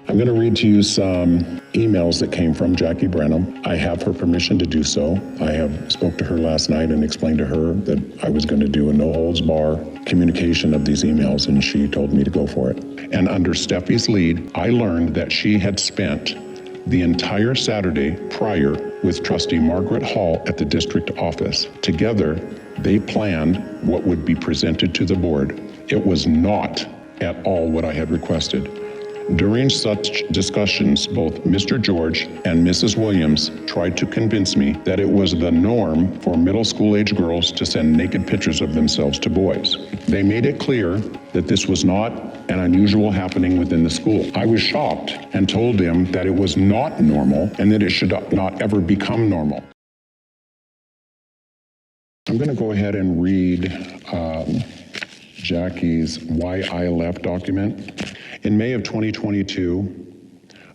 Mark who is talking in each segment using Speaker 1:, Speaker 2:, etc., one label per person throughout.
Speaker 1: I'm going to read to you some emails that came from Jackie Brenham. I have her permission to do so. I have spoke to her last night and explained to her that I was going to do a no-holds-bar communication of these emails, and she told me to go for it. And under Steffi's lead, I learned that she had spent the entire Saturday prior with Trustee Margaret Hall at the district office. Together, they planned what would be presented to the board. It was not at all what I had requested. During such discussions, both Mr. George and Mrs. Williams tried to convince me that it was the norm for middle school age girls to send naked pictures of themselves to boys. They made it clear that this was not an unusual happening within the school. I was shocked and told them that it was not normal and that it should not ever become normal. I'm going to go ahead and read Jackie's Why I Left document. In May of 2022,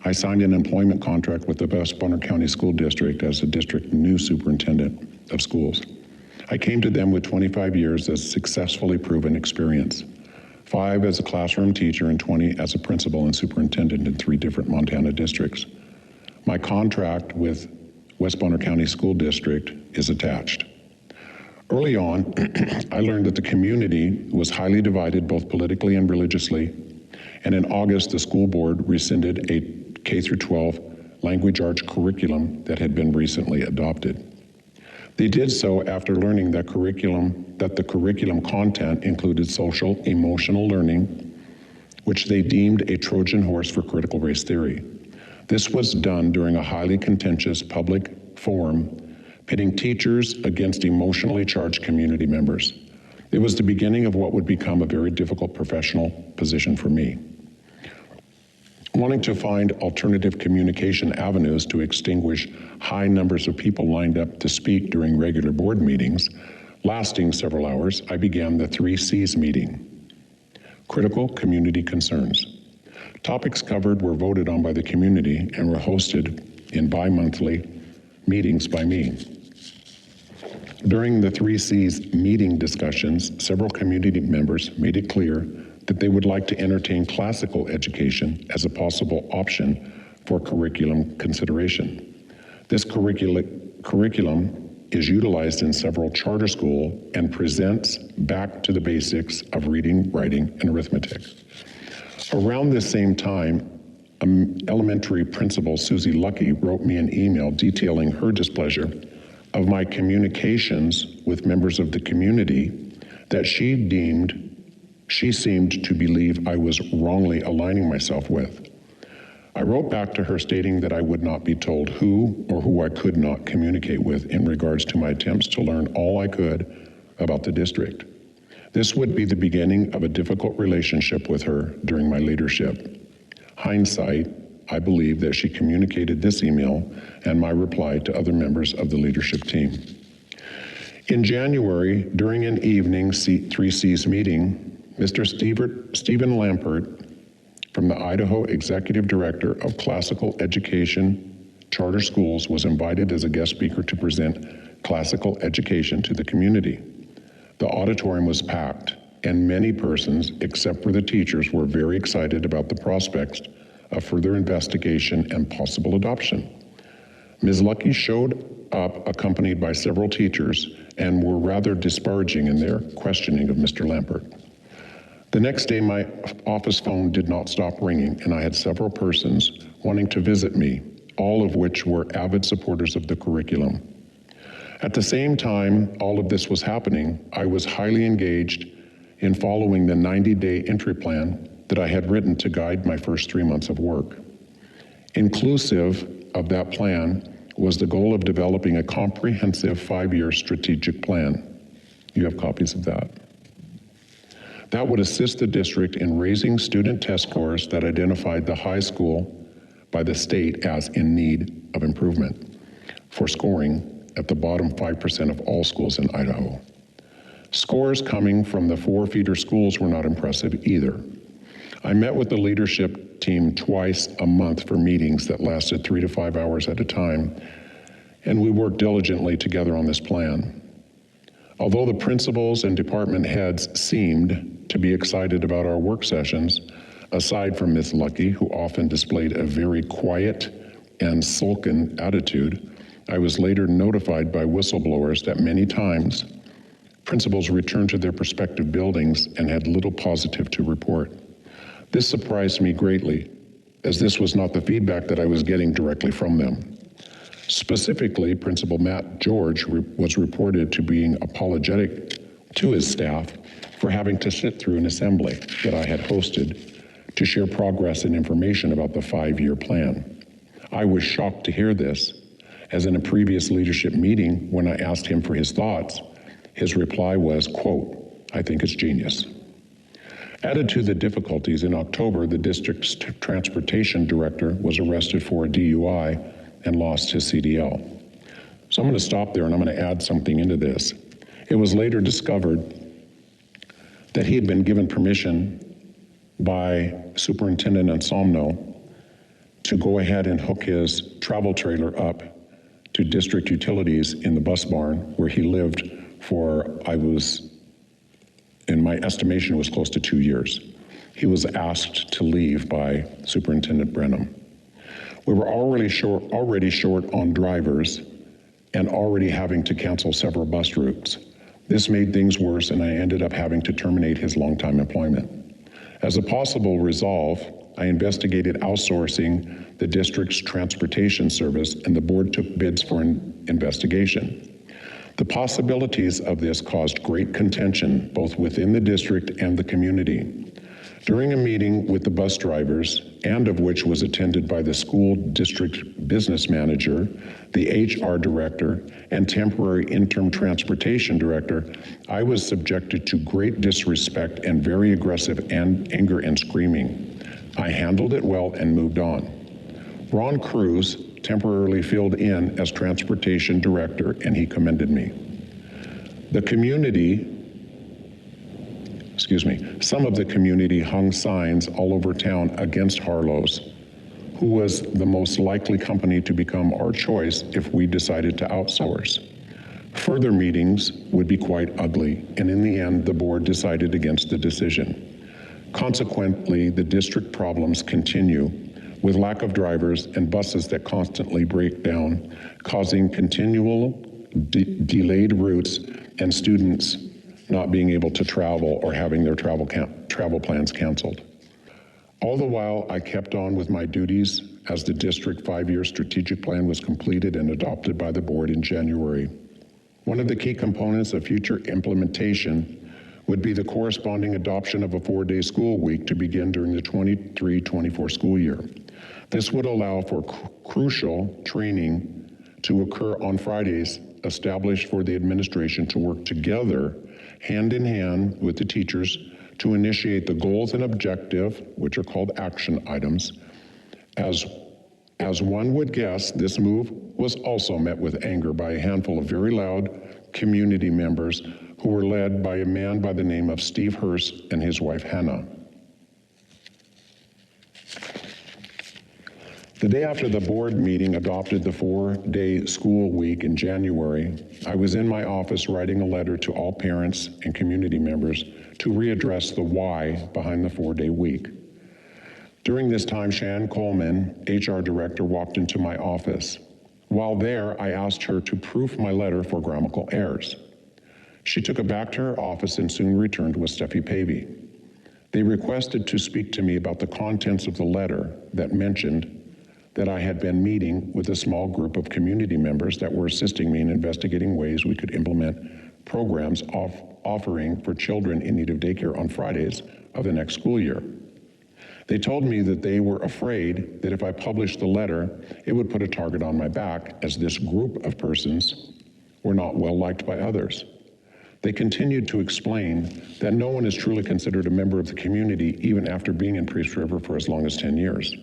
Speaker 1: I signed an employment contract with the West Bonner County School District as the district new superintendent of schools. I came to them with 25 years as successfully proven experience, 5 as a classroom teacher and 20 as a principal and superintendent in 3 different Montana districts. My contract with West Bonner County School District is attached. Early on, I learned that the community was highly divided both politically and religiously. And in August, the school board rescinded a K-12 language arts curriculum that had been recently adopted. They did so after learning that the curriculum content included social emotional learning, which they deemed a Trojan horse for critical race theory. This was done during a highly contentious public forum, pitting teachers against emotionally charged community members. It was the beginning of what would become a very difficult professional position for me. Wanting to find alternative communication avenues to extinguish high numbers of people lined up to speak during regular board meetings, lasting several hours, I began the 3 C's meeting. Critical community concerns. Topics covered were voted on by the community and were hosted in bi-monthly meetings by me. During the 3 C's meeting discussions, several community members made it clear that they would like to entertain classical education as a possible option for curriculum consideration. This curriculum is utilized in several charter schools and presents back to the basics of reading, writing, and arithmetic. Around this same time, elementary principal Susie Lucky wrote me an email detailing her displeasure of my communications with members of the community that she seemed to believe I was wrongly aligning myself with. I wrote back to her stating that I would not be told who or who I could not communicate with in regards to my attempts to learn all I could about the district. This would be the beginning of a difficult relationship with her during my leadership. Hindsight, I believe that she communicated this email and my reply to other members of the leadership team. In January, during an evening 3 C's meeting, Mr. Stephen Lampert, from the Idaho Executive Director of Classical Education Charter Schools, was invited as a guest speaker to present classical education to the community. The auditorium was packed, and many persons, except for the teachers, were very excited about the prospects of further investigation and possible adoption. Ms. Lucky showed up accompanied by several teachers and were rather disparaging in their questioning of Mr. Lampert. The next day, my office phone did not stop ringing, and I had several persons wanting to visit me, all of which were avid supporters of the curriculum. At the same time all of this was happening, I was highly engaged in following the 90-day entry plan that I had written to guide my first 3 months of work. Inclusive of that plan was the goal of developing a comprehensive 5-year strategic plan. You have copies of that. That would assist the district in raising student test scores that identified the high school by the state as in need of improvement for scoring at the bottom 5% of all schools in Idaho. Scores coming from the 4 feeder schools were not impressive either. I met with the leadership team twice a month for meetings that lasted 3 to 5 hours at a time, and we worked diligently together on this plan. Although the principals and department heads seemed to be excited about our work sessions, Aside from Miss Lucky, who often displayed a very quiet and sullen attitude, I was later notified by whistleblowers that many times principals returned to their prospective buildings and had little positive to report. This surprised me greatly, as this was not the feedback that I was getting directly from them. Specifically, Principal Matt George was reported to being apologetic to his staff for having to sit through an assembly that I had hosted to share progress and information about the 5-year plan. I was shocked to hear this, as in a previous leadership meeting, when I asked him for his thoughts, his reply was, quote, "I think it's genius." Added to the difficulties, in October, the district's transportation director was arrested for a DUI and lost his CDL. So I'm going to stop there and I'm going to add something into this. It was later discovered that he had been given permission by Superintendent Insomno to go ahead and hook his travel trailer up to district utilities in the bus barn where he lived for, in my estimation, it was close to 2 years. He was asked to leave by Superintendent Brenham. We were already short on drivers and already having to cancel several bus routes. This made things worse, and I ended up having to terminate his longtime employment. As a possible resolve, I investigated outsourcing the district's transportation service, and the board took bids for an investigation. The possibilities of this caused great contention, both within the district and the community. During a meeting with the bus drivers, and of which was attended by the school district business manager, the HR director, and temporary interim transportation director, I was subjected to great disrespect and very aggressive anger and screaming. I handled it well and moved on. Ron Cruz temporarily filled in as transportation director, and he commended me. Some of the community hung signs all over town against Harlow's, who was the most likely company to become our choice if we decided to outsource. Further meetings would be quite ugly, and in the end, the board decided against the decision. Consequently, the district problems continue, with lack of drivers and buses that constantly break down, causing continual delayed routes and students not being able to travel or having their travel plans canceled. All the while, I kept on with my duties as the district 5-year strategic plan was completed and adopted by the board in January. One of the key components of future implementation would be the corresponding adoption of a 4-day school week to begin during the 23-24 school year. This would allow for crucial training to occur on Fridays, established for the administration to work together, hand in hand with the teachers, to initiate the goals and objective, which are called action items. As one would guess, this move was also met with anger by a handful of very loud community members who were led by a man by the name of Steve Hurst and his wife Hannah. The day after the board meeting adopted the 4-day school week in January, I was in my office writing a letter to all parents and community members to readdress the why behind the 4-day week. During this time, Shan Coleman, HR director, walked into my office. While there, I asked her to proof my letter for grammatical errors. She took it back to her office and soon returned with Steffi Pavey. They requested to speak to me about the contents of the letter that mentioned that I had been meeting with a small group of community members that were assisting me in investigating ways we could implement programs offering for children in need of daycare on Fridays of the next school year. They told me that they were afraid that if I published the letter, it would put a target on my back, as this group of persons were not well liked by others. They continued to explain that no one is truly considered a member of the community even after being in Priest River for as long as 10 years.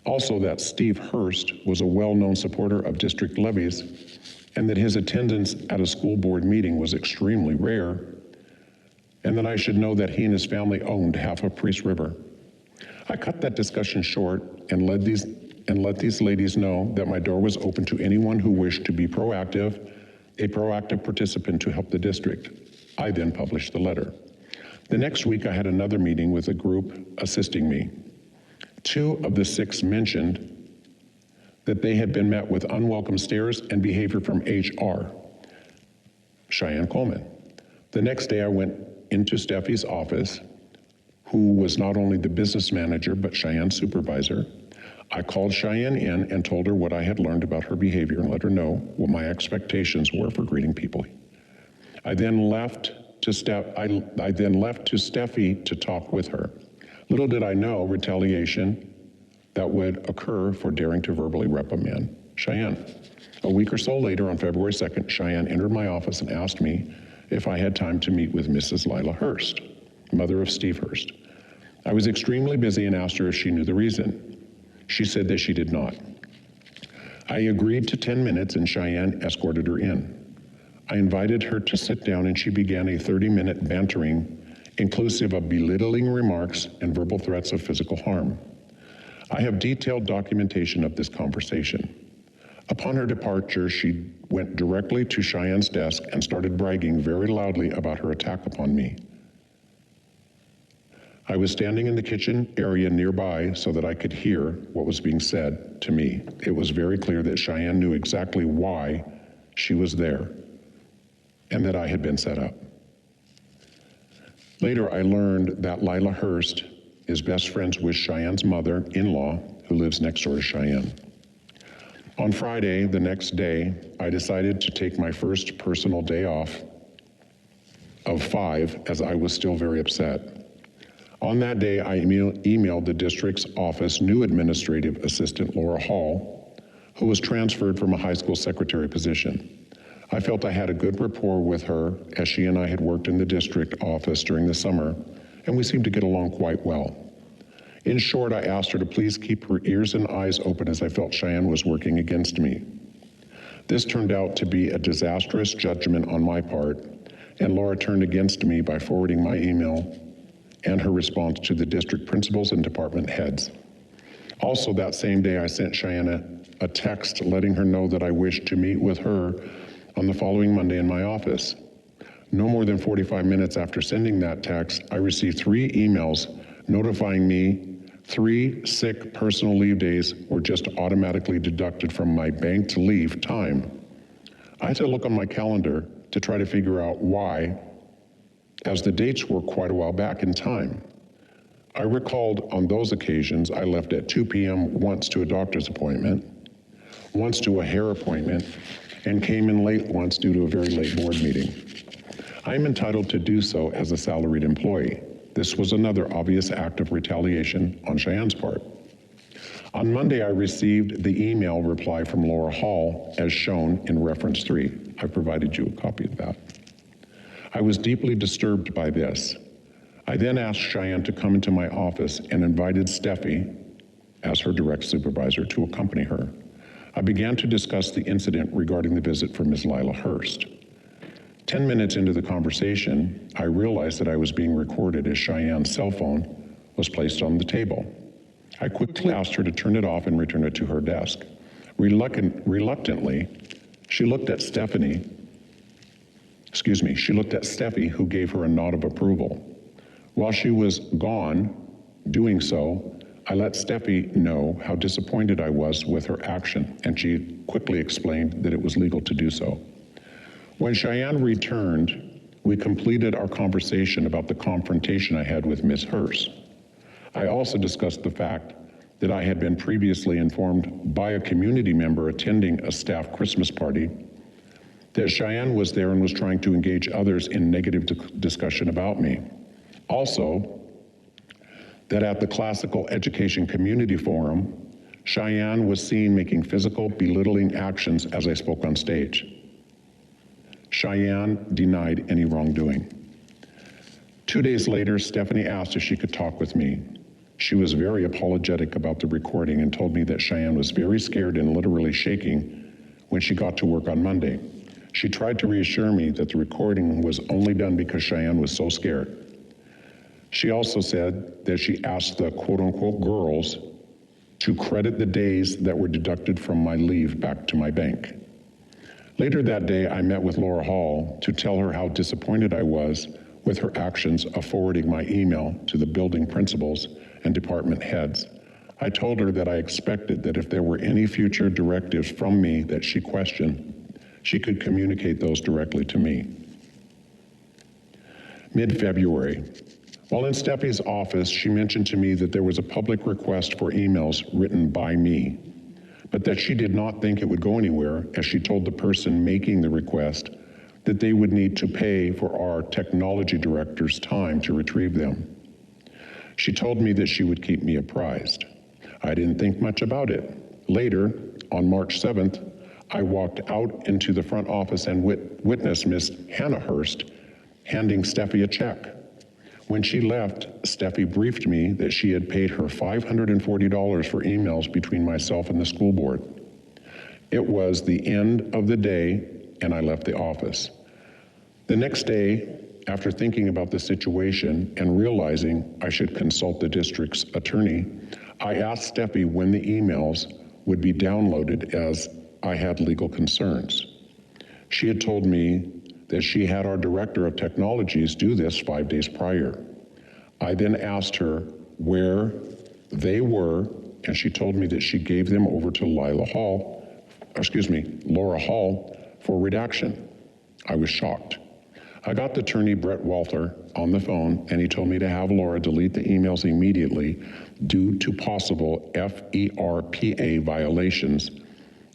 Speaker 1: Also, that Steve Hurst was a well-known supporter of district levies, and that his attendance at a school board meeting was extremely rare, and that I should know that he and his family owned half of Priest River. I cut that discussion short and let these ladies know that my door was open to anyone who wished to be a proactive participant to help the district. I then published the letter. The next week, I had another meeting with a group assisting me. 2 of the 6 mentioned that they had been met with unwelcome stares and behavior from HR, Cheyenne Coleman. The next day, I went into Steffi's office, who was not only the business manager, but Cheyenne's supervisor. I called Cheyenne in and told her what I had learned about her behavior and let her know what my expectations were for greeting people. I then left to Steffi to talk with her. Little did I know retaliation that would occur for daring to verbally reprimand Cheyenne. A week or so later, on February 2nd, Cheyenne entered my office and asked me if I had time to meet with Mrs. Lila Hurst, mother of Steve Hurst. I was extremely busy and asked her if she knew the reason. She said that she did not. I agreed to 10 minutes and Cheyenne escorted her in. I invited her to sit down and she began a 30-minute bantering, inclusive of belittling remarks and verbal threats of physical harm. I have detailed documentation of this conversation. Upon her departure, she went directly to Cheyenne's desk and started bragging very loudly about her attack upon me. I was standing in the kitchen area nearby so that I could hear what was being said to me. It was very clear that Cheyenne knew exactly why she was there and that I had been set up. Later, I learned that Lila Hurst is best friends with Cheyenne's mother-in-law, who lives next door to Cheyenne. On Friday, the next day, I decided to take my first personal day off of 5, as I was still very upset. On that day, I emailed the district's office new administrative assistant, Laura Hall, who was transferred from a high school secretary position. I felt I had a good rapport with her, as she and I had worked in the district office during the summer, and we seemed to get along quite well. In short, I asked her to please keep her ears and eyes open, as I felt Cheyenne was working against me. This turned out to be a disastrous judgment on my part, and Laura turned against me by forwarding my email and her response to the district principals and department heads. Also that same day, I sent Cheyenne a text letting her know that I wished to meet with her on the following Monday in my office. No more than 45 minutes after sending that text, I received 3 emails notifying me 3 sick personal leave days were just automatically deducted from my banked leave time. I had to look on my calendar to try to figure out why, as the dates were quite a while back in time. I recalled on those occasions I left at 2 p.m. once to a doctor's appointment, once to a hair appointment, and came in late once due to a very late board meeting. I am entitled to do so as a salaried employee. This was another obvious act of retaliation on Cheyenne's part. On Monday, I received the email reply from Laura Hall as shown in reference 3. I provided you a copy of that. I was deeply disturbed by this. I then asked Cheyenne to come into my office and invited Steffi, as her direct supervisor, to accompany her. I began to discuss the incident regarding the visit from Ms. Lila Hurst. 10 minutes into the conversation, I realized that I was being recorded as Cheyenne's cell phone was placed on the table. I quickly asked her to turn it off and return it to her desk. Reluctantly, she looked at Steffi, who gave her a nod of approval. While she was gone doing so, I let Steffi know how disappointed I was with her action, and she quickly explained that it was legal to do so. When Cheyenne returned, we completed our conversation about the confrontation I had with Ms. Hurst. I also discussed the fact that I had been previously informed by a community member attending a staff Christmas party that Cheyenne was there and was trying to engage others in negative discussion about me. Also, that at the Classical Education Community Forum, Cheyenne was seen making physical, belittling actions as I spoke on stage. Cheyenne denied any wrongdoing. 2 days later, Stephanie asked if she could talk with me. She was very apologetic about the recording and told me that Cheyenne was very scared and literally shaking when she got to work on Monday. She tried to reassure me that the recording was only done because Cheyenne was so scared. She also said that she asked the quote-unquote girls to credit the days that were deducted from my leave back to my bank. Later that day, I met with Laura Hall to tell her how disappointed I was with her actions of forwarding my email to the building principals and department heads. I told her that I expected that if there were any future directives from me that she questioned, she could communicate those directly to me. Mid-February, while in Steffi's office, she mentioned to me that there was a public request for emails written by me, but that she did not think it would go anywhere, as she told the person making the request that they would need to pay for our technology director's time to retrieve them. She told me that she would keep me apprised. I didn't think much about it. Later, on March 7th, I walked out into the front office and witnessed Miss Hannah Hurst handing Steffi a check. When she left, Steffi briefed me that she had paid her $540 for emails between myself and the school board. It was the end of the day, and I left the office. The next day, after thinking about the situation and realizing I should consult the district's attorney, I asked Steffi when the emails would be downloaded, as I had legal concerns. She had told me that she had our director of technologies do this 5 days prior. I then asked her where they were, and she told me that she gave them over to Laura Hall for redaction. I was shocked. I got the attorney Brett Walther on the phone, and he told me to have Laura delete the emails immediately due to possible FERPA violations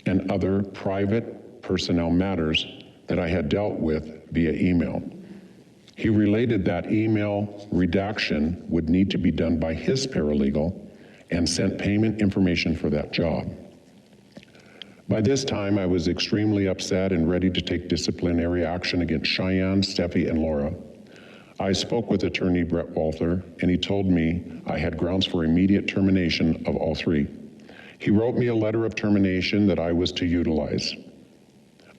Speaker 1: and other private personnel matters that I had dealt with via email. He related that email redaction would need to be done by his paralegal and sent payment information for that job. By this time, I was extremely upset and ready to take disciplinary action against Cheyenne, Steffi, and Laura. I spoke with attorney Brett Walther, and he told me I had grounds for immediate termination of all three. He wrote me a letter of termination that I was to utilize.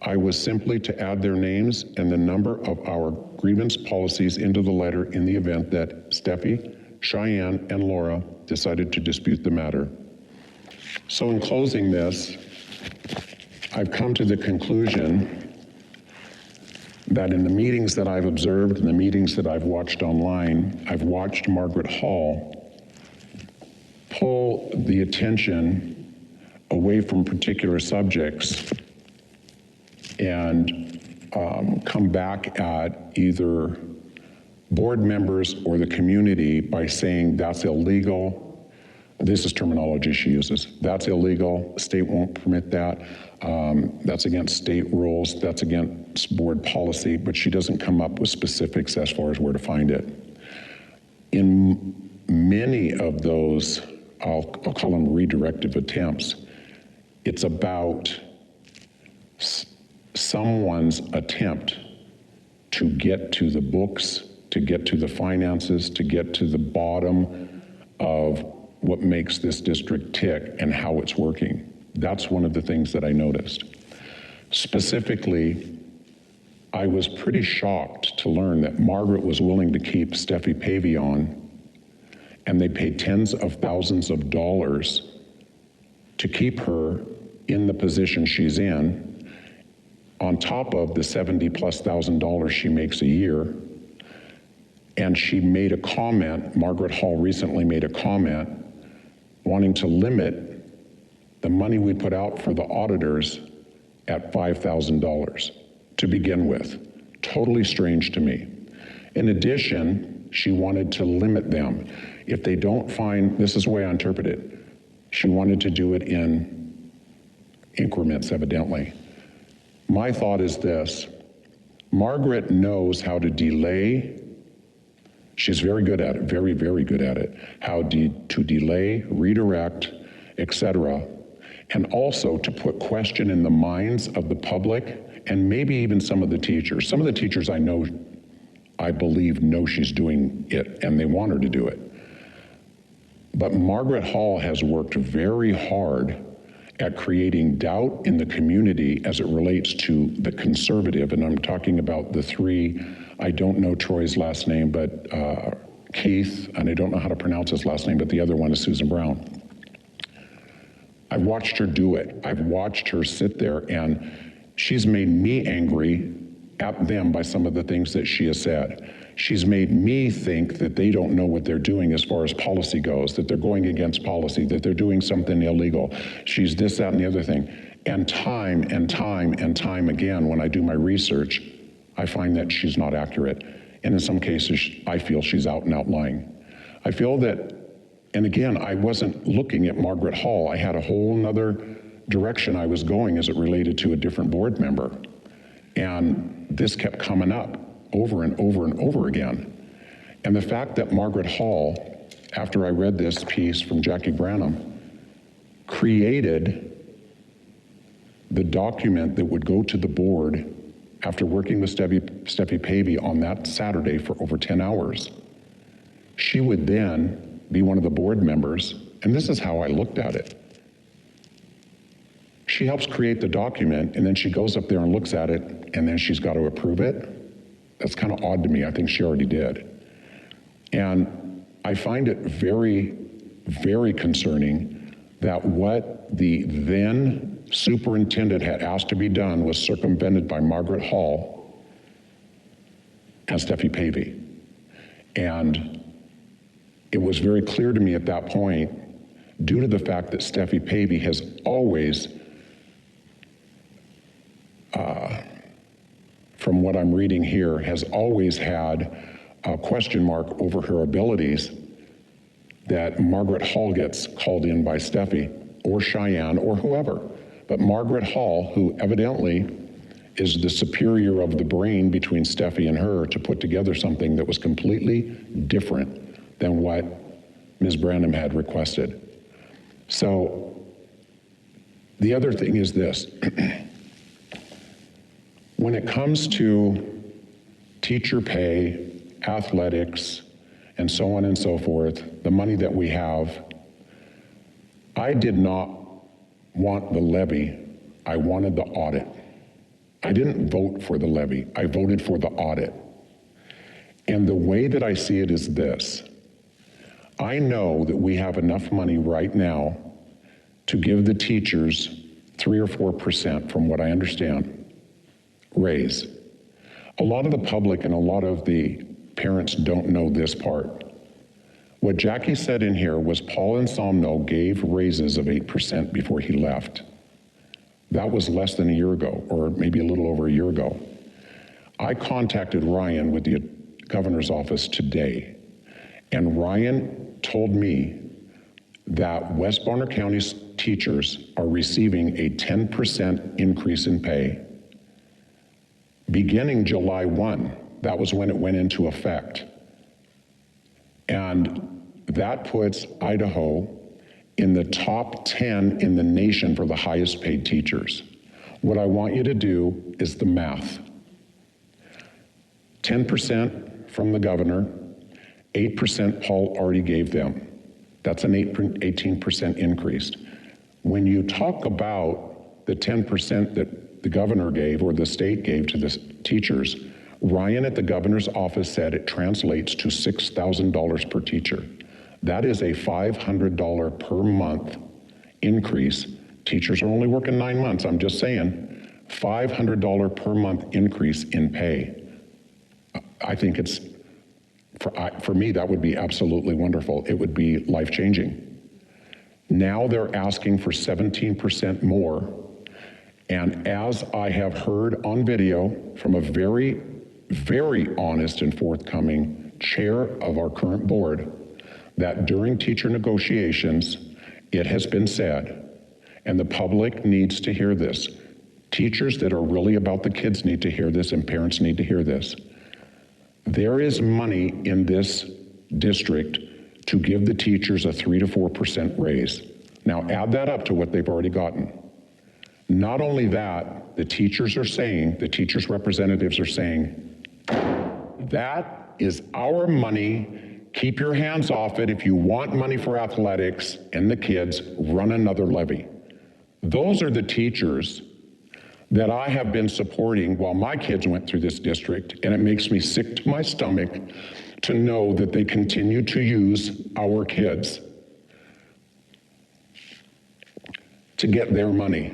Speaker 1: I was simply to add their names and the number of our grievance policies into the letter in the event that Steffi, Cheyenne, and Laura decided to dispute the matter. So in closing this, I've come to the conclusion that in the meetings that I've observed and the meetings that I've watched online, I've watched Margaret Hall pull the attention away from particular subjects and come back at either board members or the community by saying that's illegal. This is terminology she uses. That's illegal, state won't permit that. That's against state rules, that's against board policy, but she doesn't come up with specifics as far as where to find it. In many of those, I'll call them redirective attempts, it's about someone's attempt to get to the books, to get to the finances, to get to the bottom of what makes this district tick and how it's working. That's one of the things that I noticed. Specifically, I was pretty shocked to learn that Margaret was willing to keep Steffi Pavion, and they paid tens of thousands of dollars to keep her in the position she's in, on top of the $70,000+ she makes a year. And she made a comment, Margaret Hall recently made a comment, wanting to limit the money we put out for the auditors at $5,000 to begin with. Totally strange to me. In addition, she wanted to limit them. If they don't find, this is the way I interpret it, she wanted to do it in increments, evidently. My thought is this: Margaret knows how to delay. She's very good at it, very, very good at it. How to delay, redirect, etc. And also to put question in the minds of the public and maybe even some of the teachers. Some of the teachers I believe know she's doing it and they want her to do it. But Margaret Hall has worked very hard at creating doubt in the community as it relates to the conservative, and I'm talking about the three, I don't know Troy's last name, but Keith, and I don't know how to pronounce his last name, but the other one is Susan Brown. I've watched her do it. I've watched her sit there, and she's made me angry at them by some of the things that she has said. She's made me think that they don't know what they're doing as far as policy goes, that they're going against policy, that they're doing something illegal. She's this, that, and the other thing. And time and time and time again, when I do my research, I find that she's not accurate. And in some cases, I feel she's out and out lying. I feel that, and again, I wasn't looking at Margaret Hall. I had a whole nother direction I was going as it related to a different board member. And this kept coming up over and over and over again. And the fact that Margaret Hall, after I read this piece from Jackie Branham, created the document that would go to the board after working with Steffi Pavey on that Saturday for over 10 hours. She would then be one of the board members, and this is how I looked at it. She helps create the document, and then she goes up there and looks at it, and then she's got to approve it. That's kind of odd to me. I think she already did. And I find it very, very concerning that what the then superintendent had asked to be done was circumvented by Margaret Hall and Steffi Pavey. And it was very clear to me at that point, due to the fact that Steffi Pavey has always, from what I'm reading here, has always had a question mark over her abilities, that Margaret Hall gets called in by Steffi or Cheyenne or whoever. But Margaret Hall, who evidently is the superior of the brain between Steffi and her, to put together something that was completely different than what Ms. Branham had requested. So the other thing is this. When it comes to teacher pay, athletics, and so on and so forth, the money that we have, I did not want the levy, I wanted the audit. I didn't vote for the levy, I voted for the audit. And the way that I see it is this. I know that we have enough money right now to give the teachers 3 or 4%, from what I understand, raise. A lot of the public and a lot of the parents don't know this part. What Jackie said in here was Paul Insomno gave raises of 8% before he left. That was less than a year ago, or maybe a little over a year ago. I contacted Ryan with the governor's office today, and Ryan told me that West Bonner County's teachers are receiving a 10% increase in pay beginning July 1. That was when it went into effect. And that puts Idaho in the top 10 in the nation for the highest paid teachers. What I want you to do is the math. 10% from the governor, 8% Paul already gave them. That's an 18% increase. When you talk about the 10% that the governor gave or the state gave to the teachers, Ryan at the governor's office said it translates to $6,000 per teacher. That is a $500 per month increase. Teachers are only working 9 months, I'm just saying. $500 per month increase in pay. I think it's, for me, that would be absolutely wonderful. It would be life-changing. Now they're asking for 17% more. And as I have heard on video from a very, very honest and forthcoming chair of our current board, that during teacher negotiations, it has been said, and the public needs to hear this. Teachers that are really about the kids need to hear this, and parents need to hear this. There is money in this district to give the teachers a 3 to 4% raise. Now add that up to what they've already gotten. Not only that, the teachers are saying, the teachers' representatives are saying, that is our money, keep your hands off it. If you want money for athletics and the kids, run another levy. Those are the teachers that I have been supporting while my kids went through this district, and it makes me sick to my stomach to know that they continue to use our kids to get their money.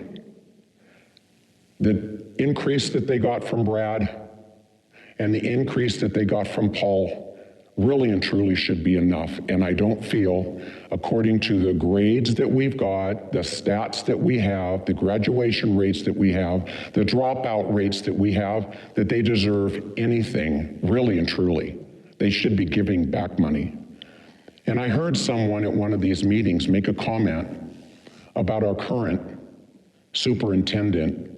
Speaker 1: The increase that they got from Brad And the increase that they got from Paul really and truly should be enough. And I don't feel, according to the grades that we've got, the stats that we have, the graduation rates that we have, the dropout rates that we have, that they deserve anything, really and truly. They should be giving back money. And I heard someone at one of these meetings make a comment about our current superintendent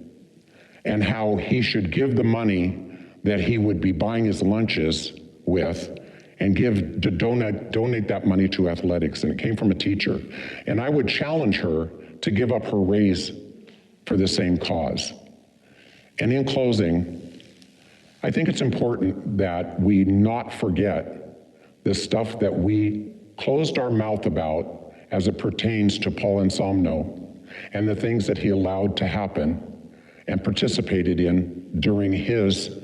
Speaker 1: and how he should give the money that he would be buying his lunches with and donate that money to athletics. And it came from a teacher. And I would challenge her to give up her raise for the same cause. And in closing, I think it's important that we not forget the stuff that we closed our mouth about as it pertains to Paul Insomno and the things that he allowed to happen and participated in during his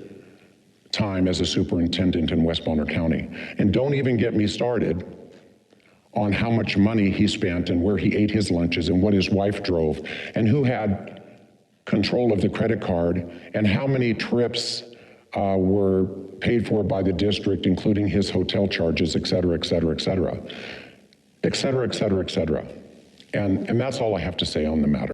Speaker 1: time as a superintendent in West Bonner County. And don't even get me started on how much money he spent and where he ate his lunches and what his wife drove and who had control of the credit card and how many trips were paid for by the district, including his hotel charges, et cetera, et cetera, et cetera, et cetera, et cetera, et cetera. And that's all I have to say on the matter.